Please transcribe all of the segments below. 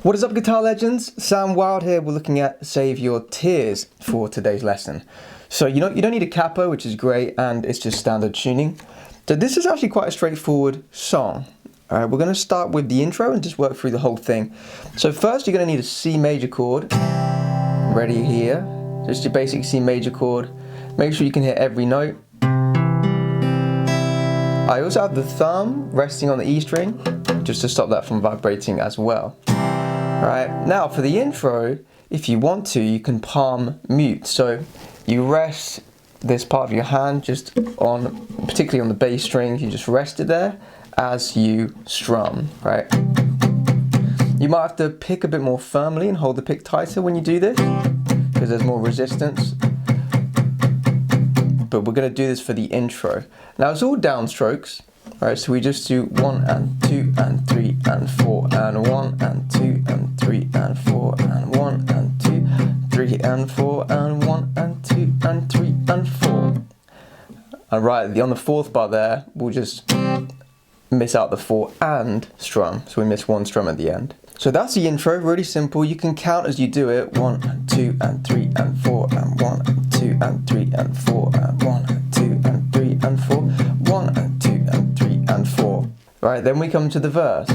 What is up, guitar legends? Sam Wild here. We're looking at Save Your Tears for today's lesson. So you don't need a capo, which is great, and it's just standard tuning. So this is actually quite a straightforward song. All right, we're going to start with the intro and just work through the whole thing. So first you're going to need a C major chord, ready here. Just your basic C major chord. Make sure you can hit every note. I also have the thumb resting on the E string, just to stop that from vibrating as well. Alright, now for the intro, if you want to, you can palm mute. So you rest this part of your hand just on, particularly on the bass string, you just rest it there as you strum, right? You might have to pick a bit more firmly and hold the pick tighter when you do this, because there's more resistance. But we're going to do this for the intro. Now it's all downstrokes. Alright, so we just do 1 and 2 and 3 and 4 and 1 and 2 and 3 and 4 and 1 and 2, 3 and 4 and 1 and 2 and 3 and 4. Alright, on the fourth bar there, we'll just miss out the 4 and strum, so we miss one strum at the end. So that's the intro, really simple. You can count as you do it, 1 and 2 and 3 and 4 and 1 and 2 and 3 and 4 and 1 and 2 and 3 and 4, 1 and 2 and 3 and 4. Right, then we come to the verse.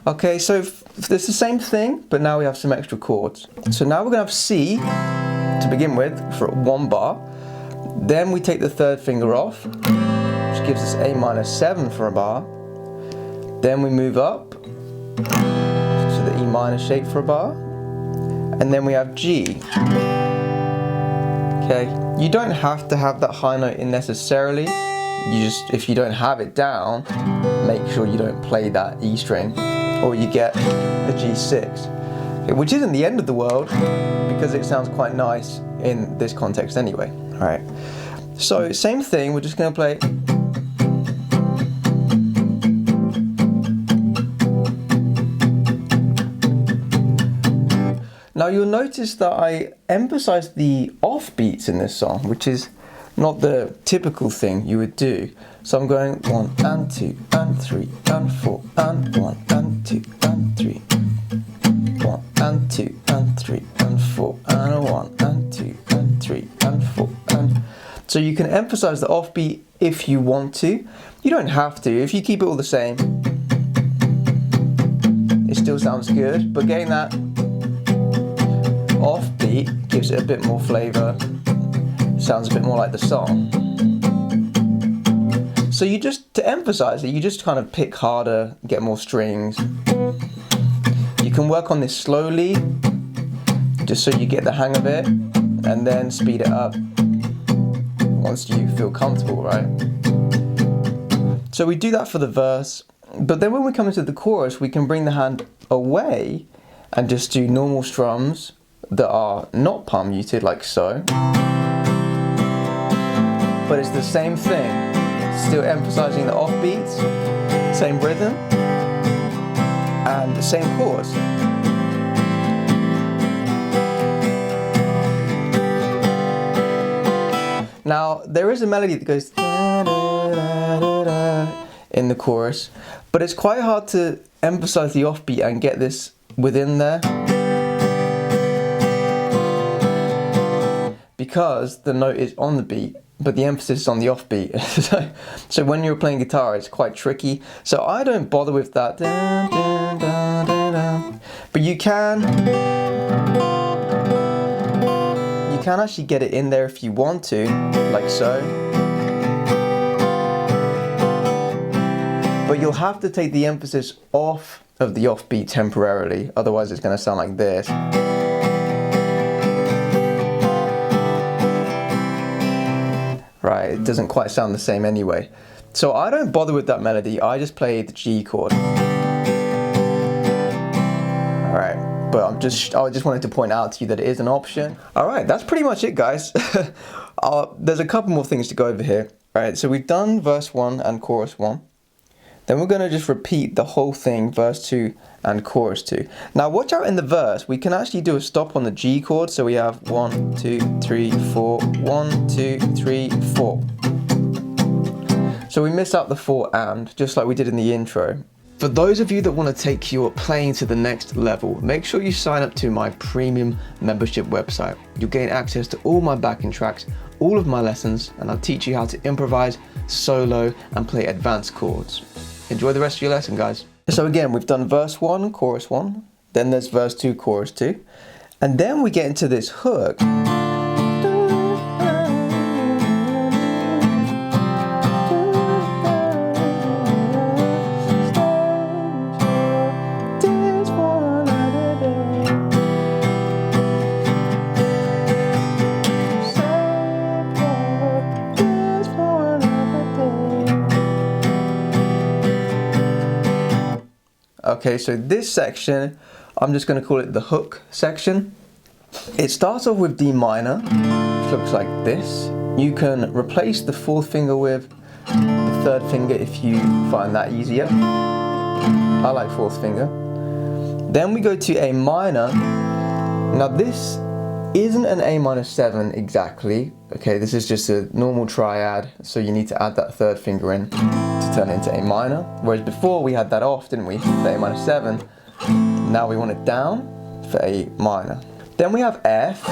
Okay, so it's the same thing, but now we have some extra chords. So now we're going to have C to begin with for one bar. Then we take the third finger off, which gives us A minor 7 for a bar. Then we move up to the E minor shape for a bar. And then we have G. Okay, you don't have to have that high note in necessarily. You just, if you don't have it down, make sure you don't play that E string, or you get a G6, which isn't the end of the world because it sounds quite nice in this context anyway. All right, so same thing, we're just going to play. Now you'll notice that I emphasize the offbeats in this song, which is not the typical thing you would do. So I'm going 1 and 2 and 3 and 4 and 1 and 2 and 3, 1 and 2 and 3 and 4 and 1 and 2 and 3 and 4 and. So you can emphasize the offbeat if you want to. You don't have to. If you keep it all the same, it still sounds good. But getting that offbeat gives it a bit more flavor. Sounds a bit more like the song. So you just, to emphasize it, you just kind of pick harder, get more strings. You can work on this slowly, just so you get the hang of it, and then speed it up once you feel comfortable, right? So we do that for the verse, but then when we come into the chorus, we can bring the hand away and just do normal strums that are not palm muted, like so. But it's the same thing, still emphasizing the offbeats, same rhythm, and the same chords. Now, there is a melody that goes in the chorus, but it's quite hard to emphasize the offbeat and get this within there, because the note is on the beat, but the emphasis is on the offbeat. So when you're playing guitar, it's quite tricky. So I don't bother with that. But you can actually get it in there if you want to, like so. But you'll have to take the emphasis off of the offbeat temporarily, otherwise it's going to sound like this. Right, it doesn't quite sound the same anyway. So I don't bother with that melody, I just play the G chord. Alright, but I just wanted to point out to you that it is an option. Alright, that's pretty much it, guys. There's a couple more things to go over here. Alright, so we've done verse 1 and chorus 1. Then we're going to just repeat the whole thing, verse 2 and chorus 2. Now watch out in the verse, we can actually do a stop on the G chord, so we have 1, 2, 3, 4, 1, 2, 3, 4. So we miss out the 4 and, just like we did in the intro. For those of you that want to take your playing to the next level, make sure you sign up to my premium membership website. You'll gain access to all my backing tracks, all of my lessons, and I'll teach you how to improvise, solo, and play advanced chords. Enjoy the rest of your lesson, guys. So again, we've done verse 1, chorus 1, then there's verse 2, chorus 2, and then we get into this hook. Okay, so this section, I'm just going to call it the hook section. It starts off with D minor, which looks like this. You can replace the 4th finger with the 3rd finger if you find that easier. I like 4th finger. Then we go to A minor. Now this isn't an A minor 7 exactly. Okay, this is just a normal triad, so you need to add that 3rd finger in to turn it into A minor. Whereas before we had that off, didn't we, for A minor 7. Now we want it down for A minor. Then we have F.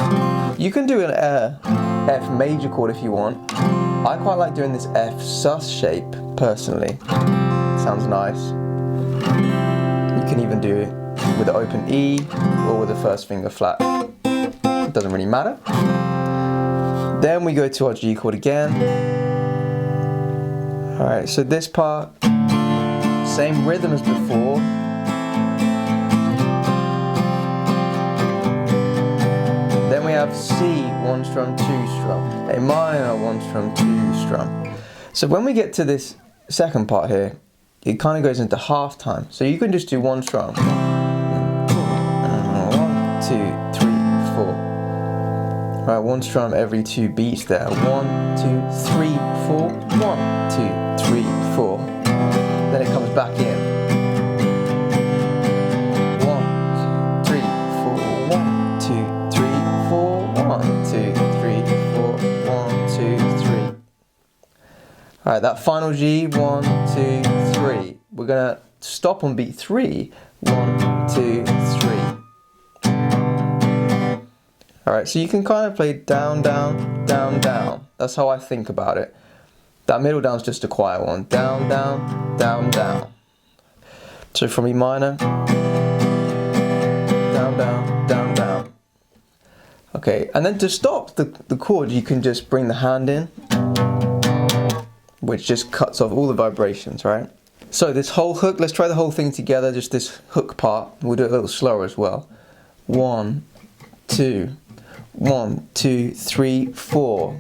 You can do an F major chord if you want. I quite like doing this F sus shape personally. Sounds nice. You can even do it with the open E or with the 1st finger flat. It doesn't really matter. Then we go to our G chord again. Alright, so this part, same rhythm as before. Then we have C, 1 strum, 2 strum. A minor, 1 strum, 2 strum. So when we get to this second part here, it kind of goes into half time. So you can just do 1 strum. 1, 2, 3, 4. Right, 1 strum every 2 beats there. 1, 2, 3, 4. 1, 2, 3, 4. Then it comes back in. 1, 2, 3, 4. 1, 2, 3, 4. 1, 2, 3, 4. 1, 2, 3. Alright, that final G, 1, 2, 3. We're gonna stop on beat 3. 1, 2, 3. Alright, so you can kind of play down, down, down, down. That's how I think about it. That middle down's just a quiet one. Down, down, down, down. So from E minor, down, down, down, down. Okay, and then to stop the chord, you can just bring the hand in, which just cuts off all the vibrations, right? So this whole hook, let's try the whole thing together, just this hook part. We'll do it a little slower as well. 1, 2, 1, 2, 3, 4.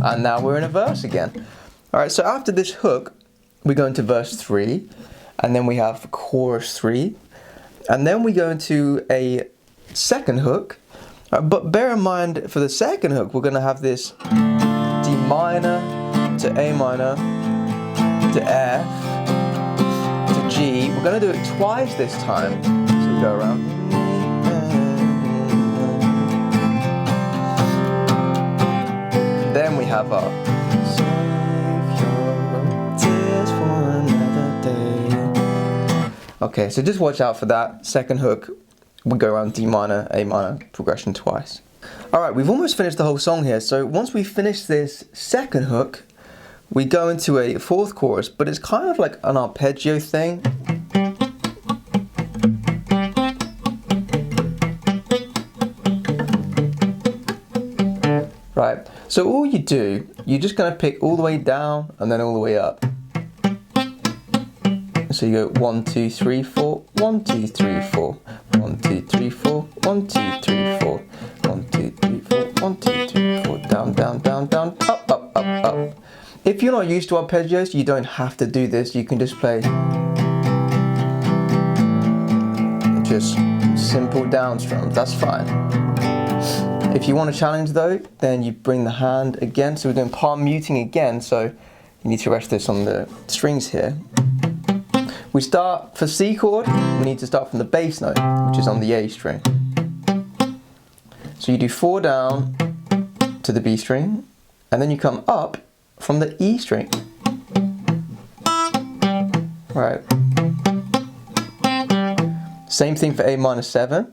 And now we're in a verse again. Alright, so after this hook, we go into verse 3, and then we have chorus 3, and then we go into a second hook. But bear in mind, for the second hook, we're going to have this D minor to A minor to F to G. We're going to do it twice this time. So we go around. Then we have our Save your tears for another day. Okay, so just watch out for that. Second hook, we go around D minor, A minor progression twice. Alright, we've almost finished the whole song here. So once we finish this second hook, we go into a fourth chorus, but it's kind of like an arpeggio thing. Right, so all you do, you're just going to pick all the way down and then all the way up. So you go 1, 2, 3, 4, 1, 2, 3, 4, 1, 2, 3, 4, 1, 2, 3, 4, 1, 2, 3, 4, 1, 2, 3, 4, down, down, down, down, up, up, up, up. If you're not used to arpeggios, you don't have to do this. You can just play just simple down strums, that's fine. If you want to challenge though, then you bring the hand again. So we're doing palm muting again, so you need to rest this on the strings here. We start, for C chord, we need to start from the bass note, which is on the A string. So you do 4 down to the B string, and then you come up from the E string. Right. Same thing for A minor 7.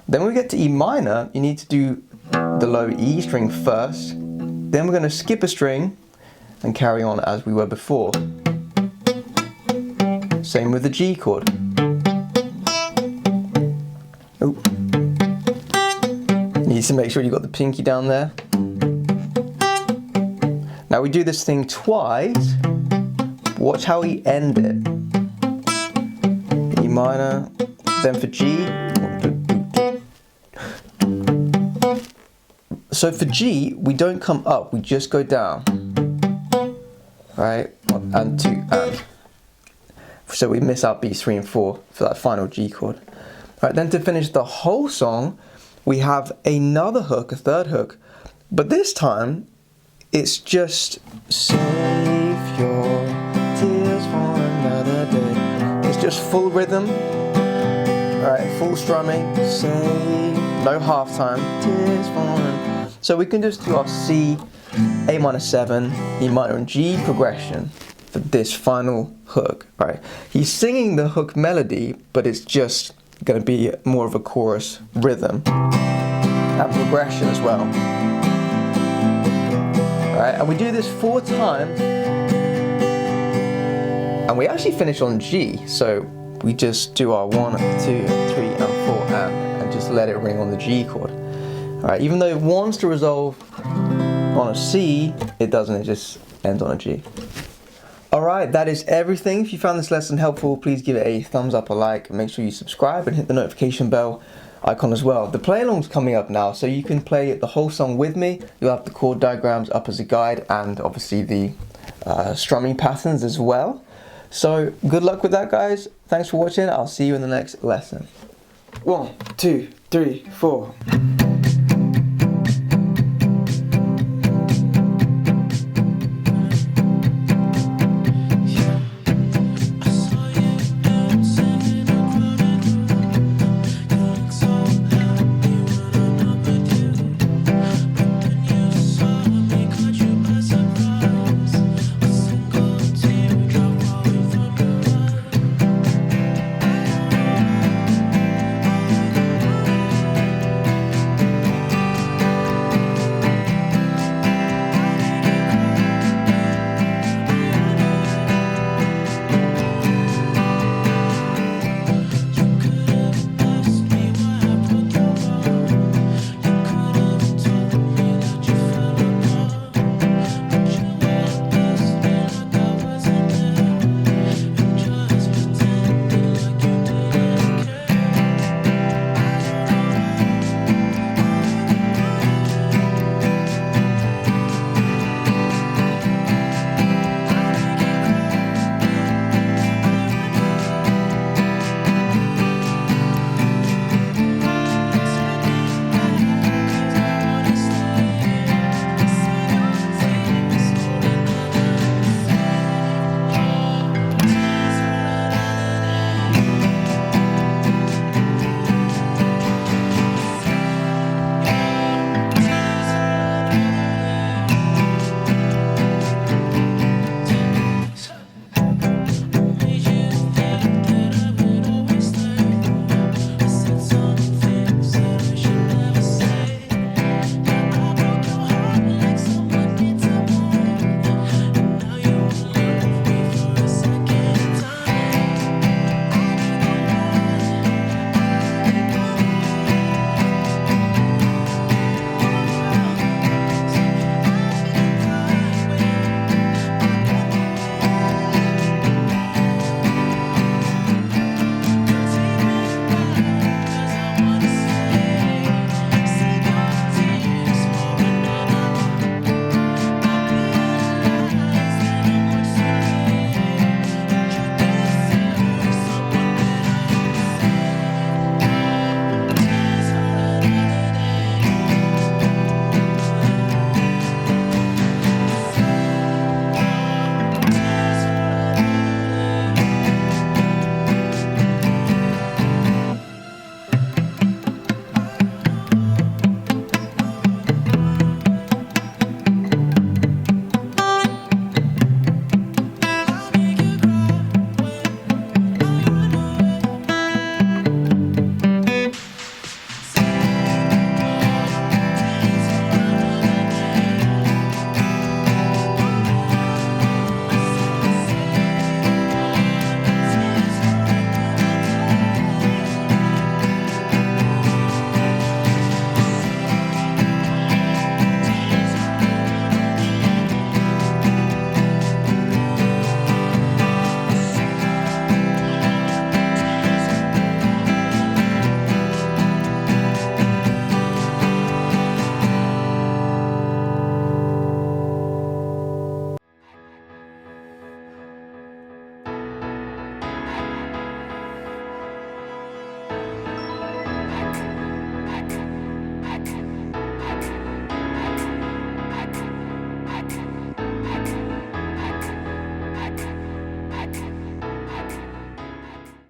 Then when we get to E minor, you need to do the low E string first. Then we're going to skip a string and carry on as we were before. Same with the G chord. Oh. You need to make sure you've got the pinky down there. Now we do this thing twice. Watch how we end it. E minor, then for G. So for G, we don't come up, we just go down. Right, 1 and 2 and. So we miss out B3 and 4 for that final G chord. Right, then to finish the whole song, we have another hook, a third hook, but this time it's just save your tears for another day. It's just full rhythm, right? Full strumming, save, no half time, tears for another. So we can just do our C, A minor 7, E minor and G progression for this final hook, right? He's singing the hook melody, but it's just going to be more of a chorus rhythm and progression as well. Right, and we do this 4 times, and we actually finish on G. So we just do our 1, 2, 3, and 4, and just let it ring on the G chord. All right, even though it wants to resolve on a C, it doesn't. It just ends on a G. All right, that is everything. If you found this lesson helpful, please give it a thumbs up, a like, and make sure you subscribe and hit the notification bell icon as well. The play along's coming up now, so you can play the whole song with me. You'll have the chord diagrams up as a guide, and obviously the strumming patterns as well. So good luck with that, guys. Thanks for watching. I'll see you in the next lesson. 1, 2, 3, 4.